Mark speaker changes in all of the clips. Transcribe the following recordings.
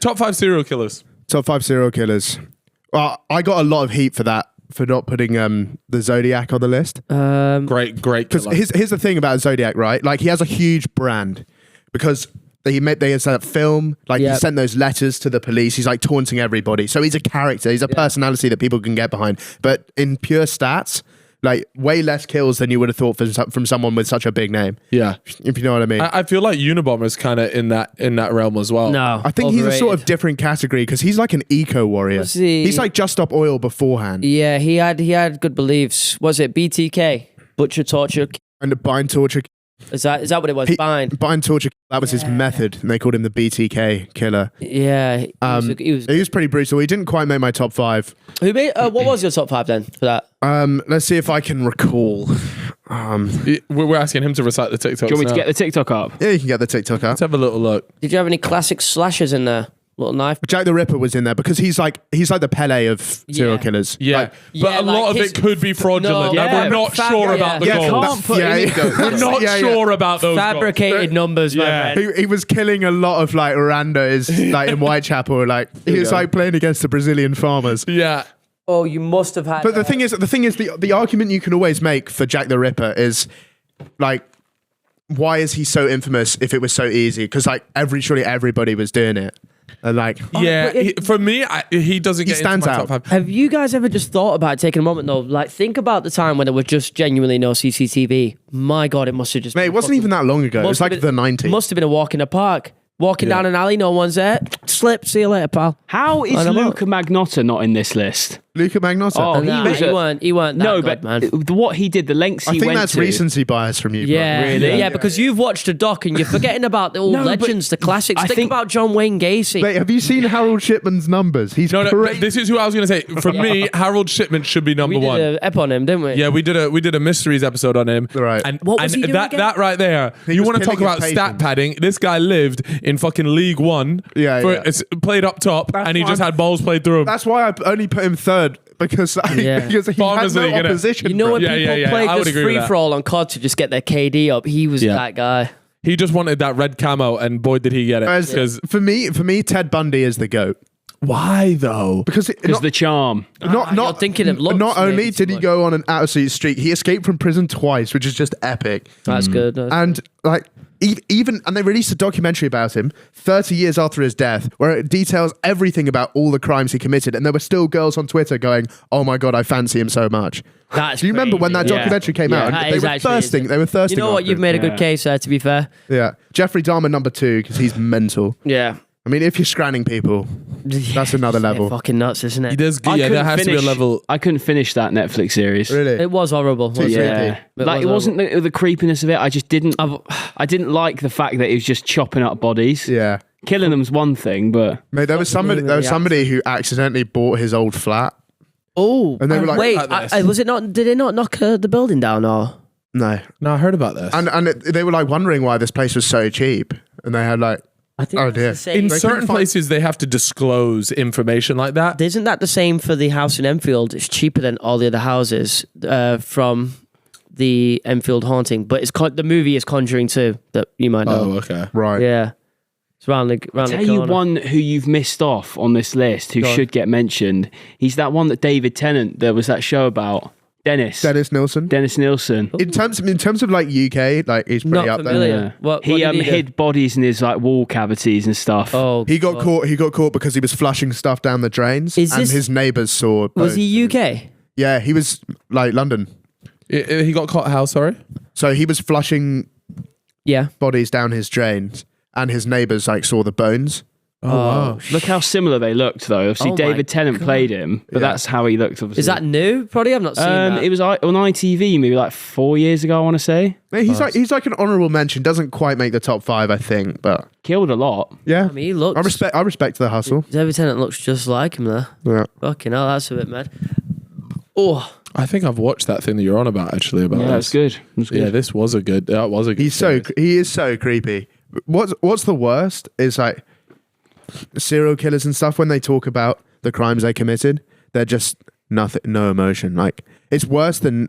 Speaker 1: Top 5 serial killers.
Speaker 2: Top 5 serial killers. Well, I got a lot of heat for that, for not putting the Zodiac on the list.
Speaker 1: Great
Speaker 2: Because here's the thing about Zodiac, right? Like, he has a huge brand because they set up film, like he sent those letters to the police. He's like taunting everybody. So he's a character. He's a personality that people can get behind. But in pure stats, like way less kills than you would have thought from someone with such a big name. Yeah, if you know what I mean.
Speaker 1: I feel like Unabomber's kind of in that realm as well.
Speaker 3: No,
Speaker 2: I think he's a sort of different category because he's like an eco warrior. He's like just stop oil beforehand.
Speaker 3: Yeah, he had good beliefs. Was it BTK? Butcher, torture,
Speaker 2: and the bind, torture.
Speaker 3: Is that what it was?
Speaker 2: Bind, torture. That was his method, and they called him the BTK killer.
Speaker 3: Yeah,
Speaker 2: he was pretty brutal. He didn't quite make my top 5.
Speaker 3: Who made? What was your top 5 then for that?
Speaker 2: Let's see if I can recall.
Speaker 1: We're asking him to recite the TikTok.
Speaker 4: Do you want me to get the TikTok up?
Speaker 2: Yeah, you can get the TikTok up.
Speaker 1: Let's have a little look.
Speaker 3: Did you have any classic slashers in there? Little knife.
Speaker 2: Jack the Ripper was in there because he's like the Pele of serial killers.
Speaker 1: Yeah, but a lot of it could be fraudulent. And we're not sure about the goals. We're not sure about those
Speaker 3: fabricated numbers. My friend.
Speaker 2: He was killing a lot of like randos like in Whitechapel. Like he was like playing against the Brazilian farmers.
Speaker 1: Yeah.
Speaker 3: Oh, you must have had.
Speaker 2: But the thing is, the argument you can always make for Jack the Ripper is like, why is he so infamous if it was so easy? Because like surely everybody was doing it. And like,
Speaker 1: for me, he doesn't get
Speaker 2: stands
Speaker 1: into my
Speaker 2: out.
Speaker 1: top 5.
Speaker 3: Have you guys ever just thought about taking a moment though? Like, think about the time when there was just genuinely no CCTV. My God, it must have just.
Speaker 2: Mate, it wasn't even that long ago. It was like the 90s.
Speaker 3: Must have been a walk in the park. Walking down an alley, no one's there. Slip, see you later, pal.
Speaker 4: How is Luca Magnotta not in this list?
Speaker 2: Luca Magnotta?
Speaker 4: Oh,
Speaker 3: he weren't that good, man.
Speaker 4: What he did, the lengths he went to.
Speaker 2: I think that's recency bias from you.
Speaker 3: Yeah,
Speaker 2: bro.
Speaker 3: really? Yeah, because you've watched a doc and you're forgetting about the old legends, the classics. Think about John Wayne Gacy.
Speaker 2: Mate, have you seen Harold Shipman's numbers? He's crazy.
Speaker 1: This is who I was going to say. For me, Harold Shipman should be number 1.
Speaker 3: We did an ep on him, didn't we?
Speaker 1: Yeah, we did a mysteries episode on him.
Speaker 2: Right.
Speaker 1: And
Speaker 3: what was he doing again?
Speaker 1: That right there. You want to talk about stat padding? This guy lived in fucking League One. It's played up top, and he just had balls played through him.
Speaker 2: That's why I only put him 3rd. Because he had no opposition.
Speaker 3: You know when people play just free-for-all on COD to just get their KD up, he was that guy.
Speaker 1: He just wanted that red camo, and boy, did he get it.
Speaker 2: For me, Ted Bundy is the GOAT.
Speaker 1: Why though?
Speaker 4: Because the charm.
Speaker 3: Not thinking of looks.
Speaker 2: Not only did he go on an absolute streak, he escaped from prison twice, which is just epic.
Speaker 3: That's good.
Speaker 2: And like even they released a documentary about him 30 years after his death, where it details everything about all the crimes he committed, and there were still girls on Twitter going, "Oh my God, I fancy him so much." Do you remember when that documentary came out? And they were thirsting. They were thirsting.
Speaker 3: You know what? You've made a good case there. To be fair.
Speaker 2: Yeah, Jeffrey Dahmer number 2 because he's mental.
Speaker 3: Yeah.
Speaker 2: I mean, if you're scranning people, that's another level.
Speaker 3: Fucking nuts, isn't it?
Speaker 1: There has to be a level.
Speaker 4: I couldn't finish that Netflix series.
Speaker 2: Really?
Speaker 3: It was horrible.
Speaker 4: Yeah. It wasn't the creepiness of it. I just didn't. I didn't like the fact that he was just chopping up bodies.
Speaker 2: Yeah.
Speaker 4: Killing them's one thing, but
Speaker 2: mate, there was somebody who accidentally bought his old flat.
Speaker 3: Oh,
Speaker 2: and they were like,
Speaker 3: wait, was it not? Did they not knock the building down or?
Speaker 2: No,
Speaker 1: I heard about this.
Speaker 2: And they were like wondering why this place was so cheap, and they had like.
Speaker 3: I think
Speaker 1: in certain places they have to disclose information like that.
Speaker 3: Isn't that the same for the house in Enfield? It's cheaper than all the other houses from the Enfield haunting, but the movie is Conjuring 2 that you might know.
Speaker 1: Oh, okay,
Speaker 2: right,
Speaker 3: yeah. It's round the corner.
Speaker 4: Tell you one who you've missed off on this list who should get mentioned. He's that one that David Tennant. There was that show about. Dennis Nilsson. In
Speaker 2: terms of like UK, like he's pretty up there.
Speaker 4: Yeah. He hid bodies in his like wall cavities and stuff.
Speaker 2: Oh, he got caught. He got caught because he was flushing stuff down the drains, his neighbours saw.
Speaker 3: Was he UK?
Speaker 2: Yeah, he was like London.
Speaker 1: He got caught how? Sorry.
Speaker 2: So he was flushing. Bodies down his drains, and his neighbours like saw the bones.
Speaker 1: Oh, wow.
Speaker 4: Look how similar they looked, though. Obviously, David Tennant played him, but that's how he looked. Obviously,
Speaker 3: is that new? Probably, I've not seen that.
Speaker 4: It was on ITV maybe like 4 years ago. I want to say.
Speaker 2: He's like an honourable mention. Doesn't quite make the top 5, I think, but
Speaker 4: killed a lot.
Speaker 2: Yeah,
Speaker 3: I mean, he looks.
Speaker 2: I respect the hustle.
Speaker 3: David Tennant looks just like him there.
Speaker 2: Yeah.
Speaker 3: Fucking hell, that's a bit mad. Oh.
Speaker 1: I think I've watched that thing that you're on about actually.
Speaker 4: That's good.
Speaker 1: Yeah, this was a good. That was a good.
Speaker 2: He is so creepy. What's the worst is like. Serial killers and stuff, when they talk about the crimes they committed, they're just no emotion. Like it's worse than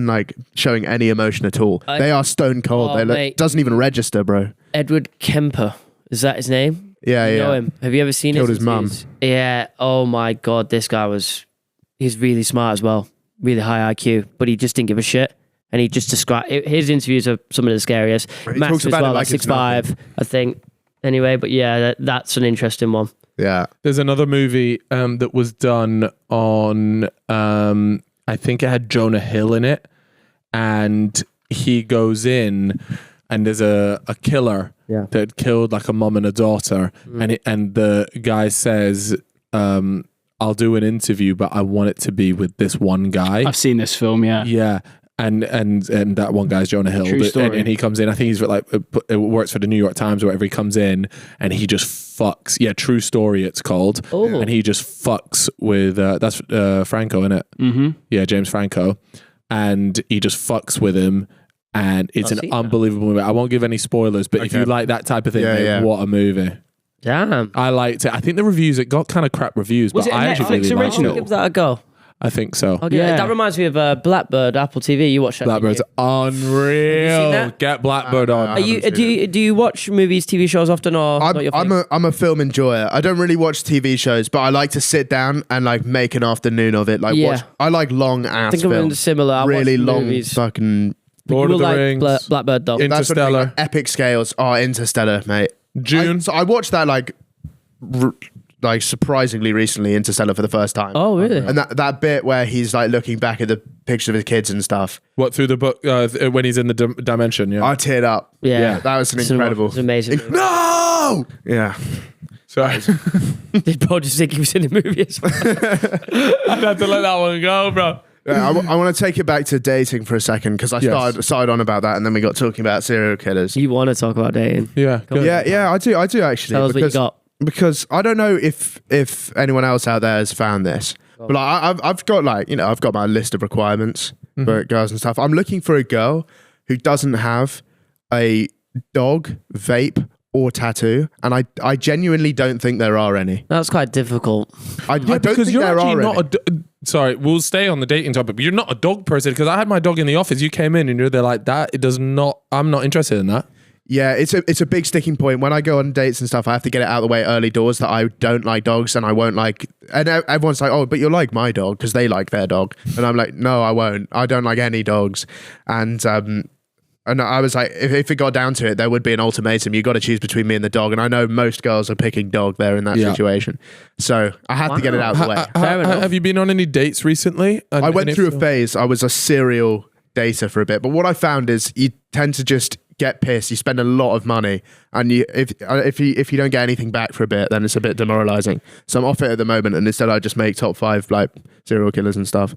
Speaker 2: like showing any emotion at all. They are stone cold. It doesn't even register, bro.
Speaker 3: Edward Kemper, is that his name?
Speaker 2: Yeah,
Speaker 3: you know him. Have you ever seen
Speaker 2: Killed his mum.
Speaker 3: Yeah. Oh my God, this guy he's really smart as well. Really high IQ, but he just didn't give a shit. And he just described his interviews are some of the scariest.
Speaker 2: He
Speaker 3: Max
Speaker 2: talks
Speaker 3: as
Speaker 2: about
Speaker 3: well,
Speaker 2: it like
Speaker 3: 6'5", I think. Anyway, but yeah, that's an interesting one.
Speaker 2: Yeah.
Speaker 1: There's another movie that was done on, I think it had Jonah Hill in it, and he goes in and there's a killer that killed like a mom and a daughter, and the guy says, I'll do an interview, but I want it to be with this one guy.
Speaker 4: I've seen this film, yeah.
Speaker 1: Yeah. And that one guy's Jonah Hill.
Speaker 4: True story.
Speaker 1: And he comes in, I think he's like, it works for the New York Times or whatever. He comes in and he just fucks. Yeah, True Story it's called.
Speaker 3: Oh.
Speaker 1: And he just fucks with, that's Franco, isn't it?
Speaker 4: Mm-hmm.
Speaker 1: Yeah, James Franco. And he just fucks with him. And it's an unbelievable movie. I won't give any spoilers, but if you like that type of thing, what a movie.
Speaker 3: Damn.
Speaker 1: I liked it. I think the reviews, it got kind of crap reviews,
Speaker 4: Was
Speaker 1: but
Speaker 4: it a
Speaker 1: I actually
Speaker 4: Netflix
Speaker 1: really liked
Speaker 4: original?
Speaker 1: it.
Speaker 3: Give that a go.
Speaker 1: I think so.
Speaker 3: Okay,
Speaker 4: Yeah.
Speaker 3: that reminds me of Blackbird, Apple TV. You watch that?
Speaker 1: Blackbird's unreal.
Speaker 3: that?
Speaker 1: Get Blackbird on.
Speaker 3: Are you do you watch movies, TV shows often, or not your thing?
Speaker 2: I'm a film enjoyer. I don't really watch TV shows, but I like to sit down and like make an afternoon of it. Like watch. I like long ass.
Speaker 3: I think I'm
Speaker 2: films.
Speaker 3: similar. I
Speaker 2: really
Speaker 3: watch
Speaker 2: long
Speaker 3: movies.
Speaker 2: fucking.
Speaker 1: Lord of the Rings.
Speaker 3: Blackbird though.
Speaker 1: Interstellar.
Speaker 2: Like, epic scales. Oh, Interstellar, mate.
Speaker 1: June.
Speaker 2: So I watched that like surprisingly recently, Interstellar for the first time.
Speaker 3: Oh, really?
Speaker 2: And that bit where he's like looking back at the pictures of his kids and stuff.
Speaker 1: What, through the book, when he's in the dimension, yeah?
Speaker 2: I teared up.
Speaker 3: Yeah.
Speaker 2: That was incredible.
Speaker 3: It's amazing.
Speaker 2: No! Yeah.
Speaker 1: Sorry.
Speaker 3: Did Paul just think he was in the movie as well?
Speaker 1: I'd have to let that one go, bro.
Speaker 2: Yeah, I want to take it back to dating for a second because I started on about that and then we got talking about serial killers.
Speaker 3: You want to talk about dating?
Speaker 1: Yeah.
Speaker 2: Yeah, I do actually.
Speaker 3: Tell us what you got.
Speaker 2: Because I don't know if anyone else out there has found this, but like, I've got I've got my list of requirements for girls and stuff. I'm looking for a girl who doesn't have a dog, vape, or tattoo, and I genuinely don't think there are any.
Speaker 3: That's quite difficult.
Speaker 2: I don't think there are any.
Speaker 1: Sorry, we'll stay on the dating topic, but you're not a dog person because I had my dog in the office. You came in and you're there like that. It does not. I'm not interested in that.
Speaker 2: Yeah, it's a big sticking point. When I go on dates and stuff, I have to get it out of the way early doors that I don't like dogs and I won't like. And everyone's like, "Oh, but you'll like my dog because they like their dog," and I'm like, "No, I won't. I don't like any dogs." And I was like, if it got down to it, there would be an ultimatum. You got to choose between me and the dog. And I know most girls are picking dog there in that situation. So I had to get it out of the way.
Speaker 1: Have you been on any dates recently?
Speaker 2: I went through a phase. I was a serial dater for a bit, but what I found is you tend to just get pissed. You spend a lot of money, and if you don't get anything back for a bit, then it's a bit demoralizing. So I'm off it at the moment, and instead I just make top 5 like serial killers and stuff.